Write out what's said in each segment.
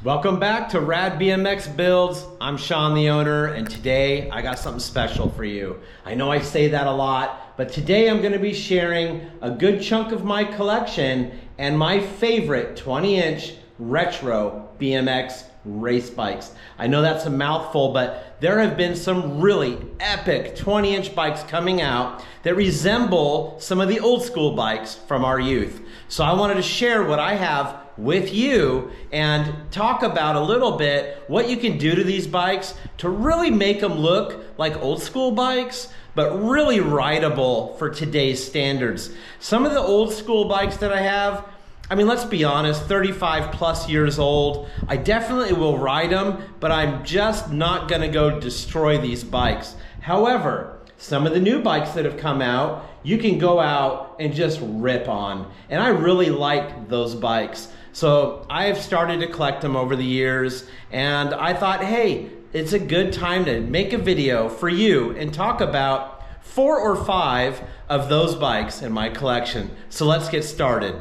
Welcome back to RADBMX Builds. I'm Sean, the owner, and today I got something special for you. I know I say that a lot, but today I'm going to be sharing a good chunk of my collection and my favorite 20-inch retro BMX race bikes. I know that's a mouthful, but there have been some really epic 20-inch bikes coming out that resemble some of the old school bikes from our youth. So I wanted to share what I have with you and talk about a little bit what you can do to these bikes to really make them look like old school bikes, but really rideable for today's standards. Some of the old school bikes that I have, I mean, let's be honest, 35 plus years old. I definitely will ride them, but I'm just not gonna go destroy these bikes. However, some of the new bikes that have come out, you can go out and just rip on. And I really like those bikes. So I've started to collect them over the years, and I thought, hey, it's a good time to make a video for you and talk about 4 or 5 of those bikes in my collection. So let's get started.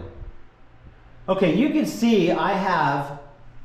Okay, you can see I have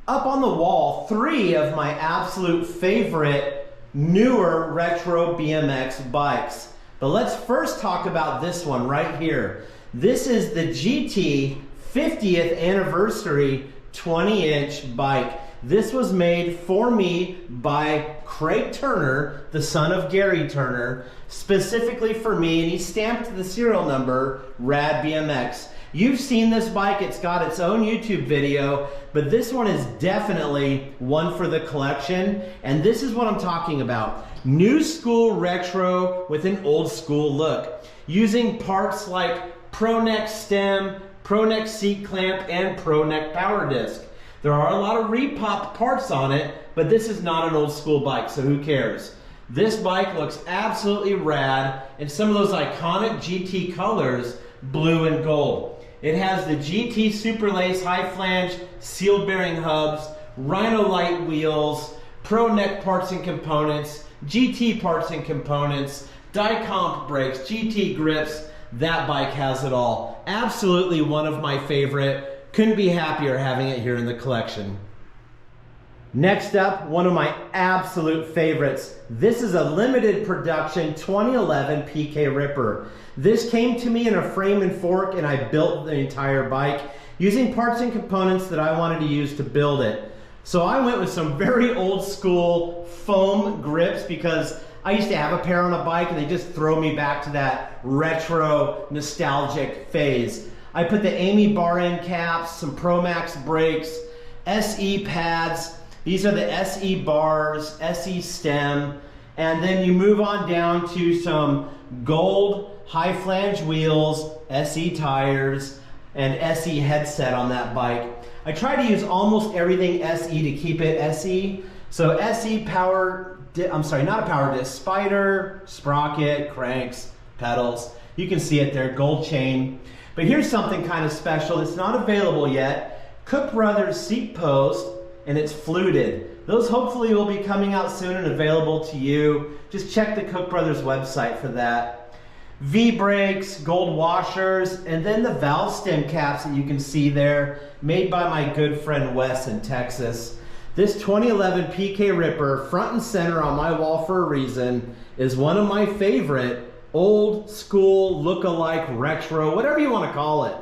up on the wall 3 of my absolute favorite newer retro BMX bikes. But let's first talk about this one right here. This is the GT 50th anniversary 20-inch bike. This was made for me by Craig Turner, the son of Gary Turner, specifically for me, and he stamped the serial number RADBMX. You've seen this bike, it's got its own YouTube video, but this one is definitely one for the collection, and this is what I'm talking about. New school retro with an old school look, using parts like Pro Neck stem, Pro Neck seat clamp, and Pro Neck power disc. There are a lot of repop parts on it, but this is not an old school bike, so who cares? This bike looks absolutely rad in some of those iconic GT colors, blue and gold. It has the GT Super Lace high flange sealed bearing hubs, Rhino light wheels, Pro Neck parts and components, GT parts and components, die comp brakes, GT grips. That bike has it all. Absolutely one of my favorite. Couldn't be happier having it here in the collection. Next up, one of my absolute favorites. This is a limited production 2011 PK Ripper. This came to me in a frame and fork, and I built the entire bike using parts and components that I wanted to use to build it. So I went with some very old school foam grips because I used to have a pair on a bike and they just throw me back to that retro nostalgic phase. I put the Amy bar end caps, some Pro Max brakes, SE pads. These are the SE bars, SE stem, and then you move on down to some gold high flange wheels, SE tires, and SE headset on that bike. I try to use almost everything SE to keep it SE. So SE power, not a power disc, spider, sprocket, cranks, pedals. You can see it there, gold chain. But here's something kind of special. It's not available yet. Cook Brothers seat post, and it's fluted. Those hopefully will be coming out soon and available to you. Just check the Cook Brothers website for that. V-brakes, gold washers, and then the valve stem caps that you can see there, made by my good friend Wes in Texas. This 2011 PK Ripper, front and center on my wall for a reason, is one of my favorite old school look-alike retro, whatever you want to call it.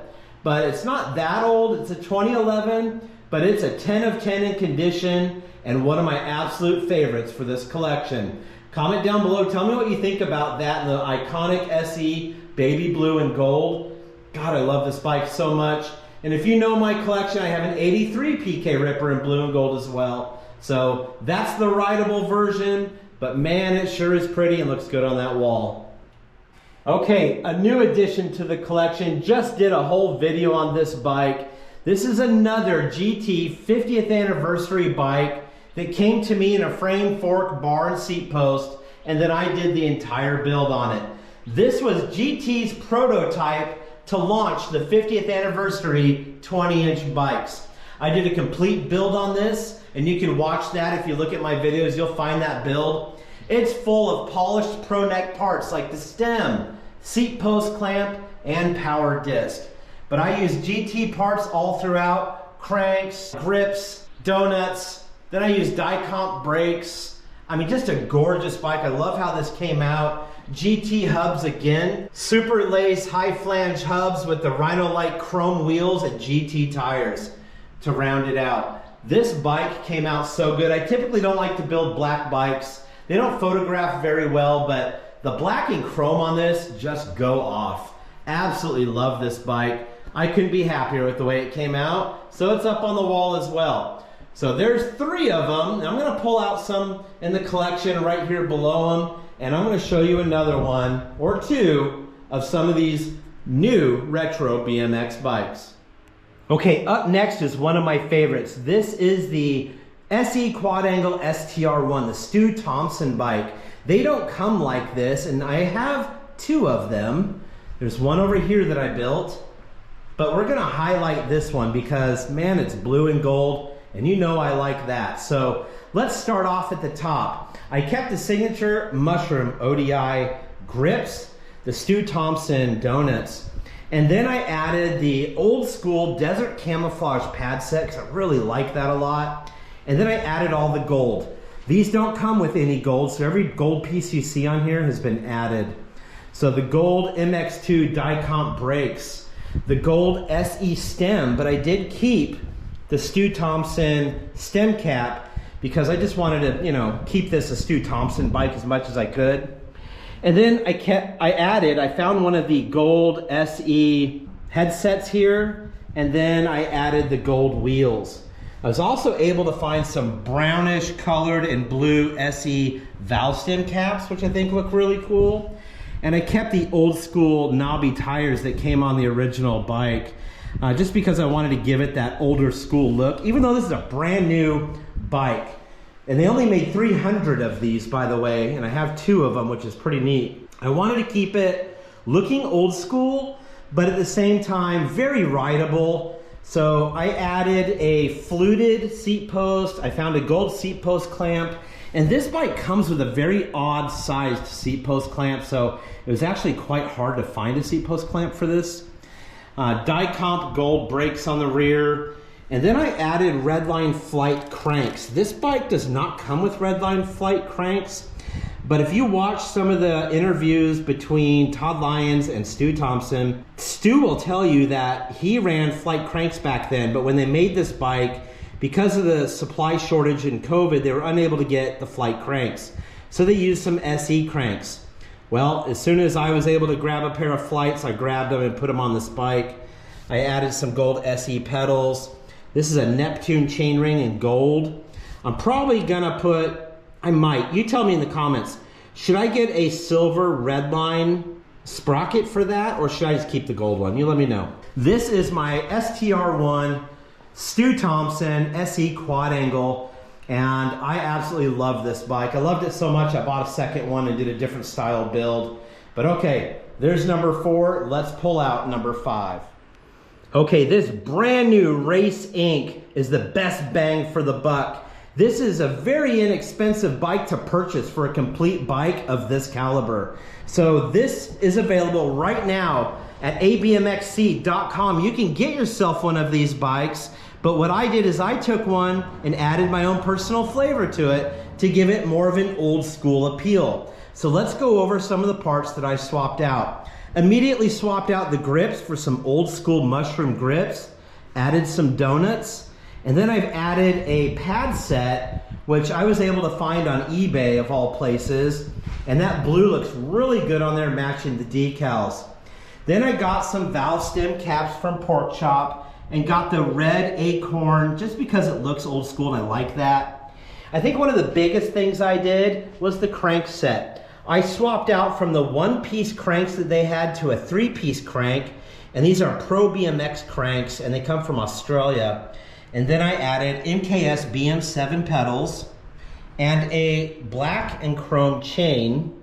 But it's not that old, it's a 2011, but it's a 10 of 10 in condition and one of my absolute favorites for this collection. Comment down below, tell me what you think about that and the iconic SE baby blue and gold. God, I love this bike so much. And if you know my collection, I have an 83 PK Ripper in blue and gold as well. So that's the rideable version, but man, it sure is pretty and looks good on that wall. Okay, a new addition to the collection. Just did a whole video on this bike. This is another GT 50th anniversary bike that came to me in a frame, fork, bar, and seat post, and then I did the entire build on it. This was GT's prototype to launch the 50th anniversary 20-inch bikes. I did a complete build on this, and you can watch that. If you look at my videos, you'll find that build. It's full of polished Pro Neck parts like the stem, seat post clamp, and power disc. But I use GT parts all throughout, cranks, grips, donuts. Then I used die-comp brakes. I mean, just a gorgeous bike. I love how this came out. GT hubs again. Super lace high flange hubs with the Rhino-like chrome wheels and GT tires to round it out. This bike came out so good. I typically don't like to build black bikes. They don't photograph very well, but the black and chrome on this just go off. Absolutely love this bike. I couldn't be happier with the way it came out. So it's up on the wall as well. So there's 3 of them. I'm gonna pull out some in the collection right here below them, and I'm gonna show you another one or 2 of some of these new retro BMX bikes. Okay, up next is one of my favorites. This is the SE Quad Angle STR1, the Stu Thompson bike. They don't come like this, and I have 2 of them. There's one over here that I built, but we're gonna highlight this one because, man, it's blue and gold, and you know I like that. So let's start off at the top. I kept the signature Mushroom ODI grips, the Stu Thompson donuts, and then I added the old school desert camouflage pad set because I really like that a lot. And then I added all the gold. These don't come with any gold, so every gold piece you see on here has been added. So the gold MX2 die-comp brakes, the gold SE stem, but I did keep the Stu Thompson stem cap because I just wanted to, you know, keep this a Stu Thompson bike as much as I could. And then I found one of the gold SE headsets here, and then I added the gold wheels. I was also able to find some brownish colored and blue SE valve stem caps, which I think look really cool. And I kept the old school knobby tires that came on the original bike, just because I wanted to give it that older school look, even though this is a brand new bike. And they only made 300 of these, by the way, and I have 2 of them, which is pretty neat. I wanted to keep it looking old school, but at the same time, very rideable. So I added a fluted seat post. I found a gold seat post clamp, and this bike comes with a very odd sized seat post clamp, so it was actually quite hard to find a seat post clamp for this. Die-comp gold brakes on the rear. And then I added Redline Flight cranks. This bike does not come with Redline Flight cranks, but if you watch some of the interviews between Todd Lyons and Stu Thompson, Stu will tell you that he ran flight cranks back then, but when they made this bike, because of the supply shortage in COVID, they were unable to get the flight cranks. So they used some SE cranks. Well, as soon as I was able to grab a pair of flights, I grabbed them and put them on this bike. I added some gold SE pedals. This is a Neptune chainring in gold. I'm probably gonna you tell me in the comments, should I get a silver Redline sprocket for that, or should I just keep the gold one? You let me know. This is my STR1 Stu Thompson SE Quad Angle, and I absolutely love this bike. I loved it so much I bought a second one and did a different style build. But okay, there's number 4. Let's pull out number 5. Okay, this brand new Race Inc. is the best bang for the buck. This is a very inexpensive bike to purchase for a complete bike of this caliber. So this is available right now at abmxc.com. You can get yourself one of these bikes, but what I did is I took one and added my own personal flavor to it to give it more of an old school appeal. So let's go over some of the parts that I swapped out. Immediately swapped out the grips for some old school mushroom grips, added some donuts, and then I've added a pad set, which I was able to find on eBay of all places, and that blue looks really good on there matching the decals. Then I got some valve stem caps from Pork Chop and got the red acorn just because it looks old school and I like that. I think one of the biggest things I did was the crank set. I swapped out from the 1-piece cranks that they had to a 3-piece crank, and these are Pro BMX cranks, and they come from Australia. And then I added MKS BM7 pedals and a black and chrome chain.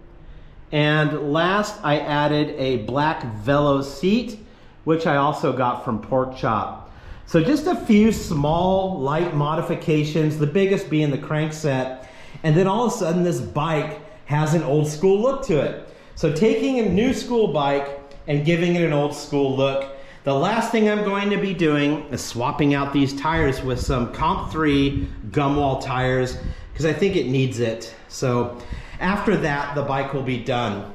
And last, I added a black Velo seat, which I also got from Pork Chop. So just a few small, light modifications, the biggest being the crank set. And then all of a sudden, this bike has an old school look to it. So taking a new school bike and giving it an old school look. The last thing I'm going to be doing is swapping out these tires with some Comp 3 gum wall tires because I think it needs it. So after that, the bike will be done.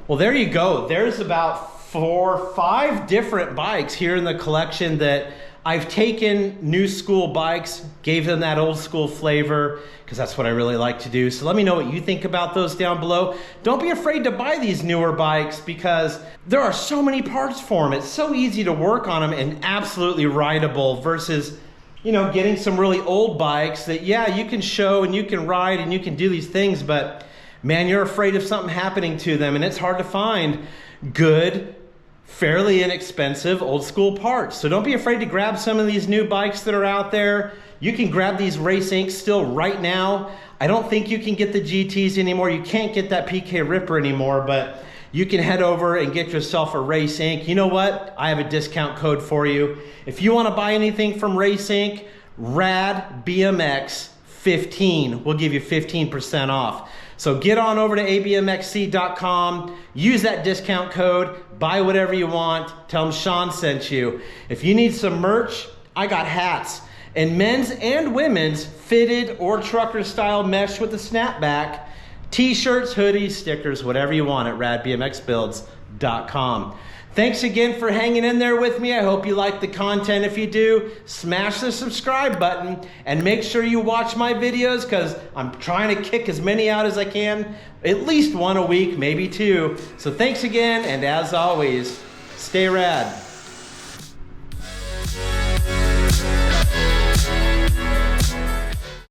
Well, there you go. There's about 4 or 5 different bikes here in the collection that I've taken new school bikes, gave them that old school flavor, because that's what I really like to do. So let me know what you think about those down below. Don't be afraid to buy these newer bikes because there are so many parts for them. It's so easy to work on them and absolutely rideable versus, you know, getting some really old bikes that, yeah, you can show and you can ride and you can do these things, but man, you're afraid of something happening to them, and it's hard to find good, fairly inexpensive old school parts. So don't be afraid to grab some of these new bikes that are out there. You can grab these Race Inc still right now. I don't think you can get the GTs anymore. You can't get that PK Ripper anymore, but you can head over and get yourself a Race Inc. You know what? I have a discount code for you. If you want to buy anything from Race Inc, RADBMX15 will give you 15% off. So get on over to abmxc.com, use that discount code, buy whatever you want, tell them Sean sent you. If you need some merch, I got hats, and men's and women's fitted or trucker style mesh with a snapback, t-shirts, hoodies, stickers, whatever you want at RADBMXBuilds.com. Thanks again for hanging in there with me. I hope you like the content. If you do, smash the subscribe button and make sure you watch my videos because I'm trying to kick as many out as I can, at least 1 a week, maybe 2. So thanks again, and as always, stay rad.